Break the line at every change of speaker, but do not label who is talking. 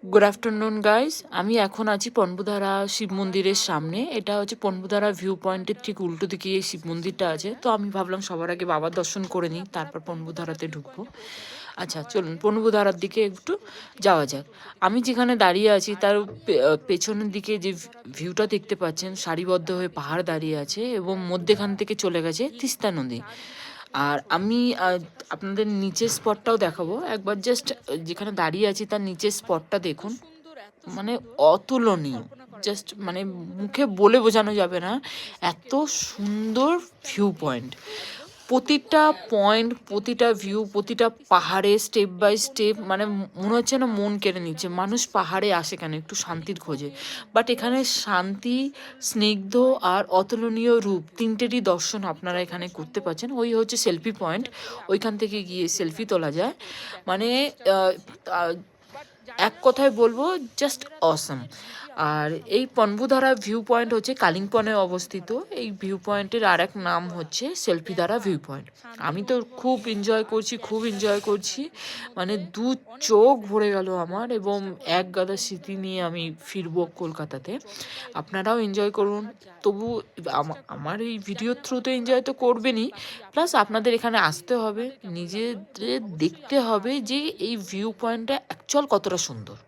Good afternoon guys, আমি এখন আছি পনবুধারা শিব মন্দিরের সামনে। এটা হচ্ছে পনবুধারা ভিউ পয়েন্টের ঠিক উল্টো দিকে এই শিব মন্দিরটা আছে। তো আমি ভাবলাম সবার আগে বাবার দর্শন করে নিই, তারপর পনবুধারাতে ঢুকবো। আচ্ছা চলুন পনবুধারার দিকে একটু যাওয়া যাক। আমি যেখানে দাঁড়িয়ে আছি তার পেছনের দিকে যে ভিউটা দেখতে পাচ্ছেন, সারিবদ্ধ হয়ে পাহাড় দাঁড়িয়ে আছে এবং মধ্যেখান থেকে চলে গেছে তিস্তা নদী। আর আমি আপনাদের নিচের স্পটটাও দেখাবো একবার। জাস্ট যেখানে দাঁড়িয়ে আছি তার নিচের স্পটটা দেখুন, মানে অতুলনীয়। জাস্ট মানে মুখে বলে বোঝানো যাবে না, এত সুন্দর ভিউ পয়েন্ট। প্রতিটা পয়েন্ট, প্রতিটা ভিউ, প্রতিটা পাহাড়ে স্টেপ বাই স্টেপ, মানে মনে হচ্ছে না মন কেড়ে নিচ্ছে। মানুষ পাহাড়ে আসে কেন? একটু শান্তির খোঁজে। বাট এখানে শান্তি, স্নিগ্ধ আর অতুলনীয় রূপ তিনটেরই দর্শন আপনারা এখানে করতে পারছেন। ওই হচ্ছে সেলফি পয়েন্ট, ওইখান থেকে গিয়ে সেলফি তোলা যায়। মানে আহ, আহ, এক কথায় বলবো জাস্ট অসম। আর এই পনবুধারা ভিউ পয়েন্ট হচ্ছে কালিম্পংয়ে অবস্থিত। এই ভিউ পয়েন্টের আর এক নাম হচ্ছে সেলফিধারা ভিউ পয়েন্ট। আমি তো খুব এনজয় করছি, খুব এনজয় করছি। মানে দু চোখ ভরে গেল আমার, এবং এক গাদা স্মৃতি নিয়ে আমি ফিরবো কলকাতাতে। আপনারাও এনজয় করুন। তবু আমার এই ভিডিওর থ্রুতে এনজয় তো করবেনই, প্লাস আপনাদের এখানে আসতে হবে, নিজেদের দেখতে হবে যে এই ভিউ পয়েন্টটা অ্যাকচুয়াল কতটা সুন্দর।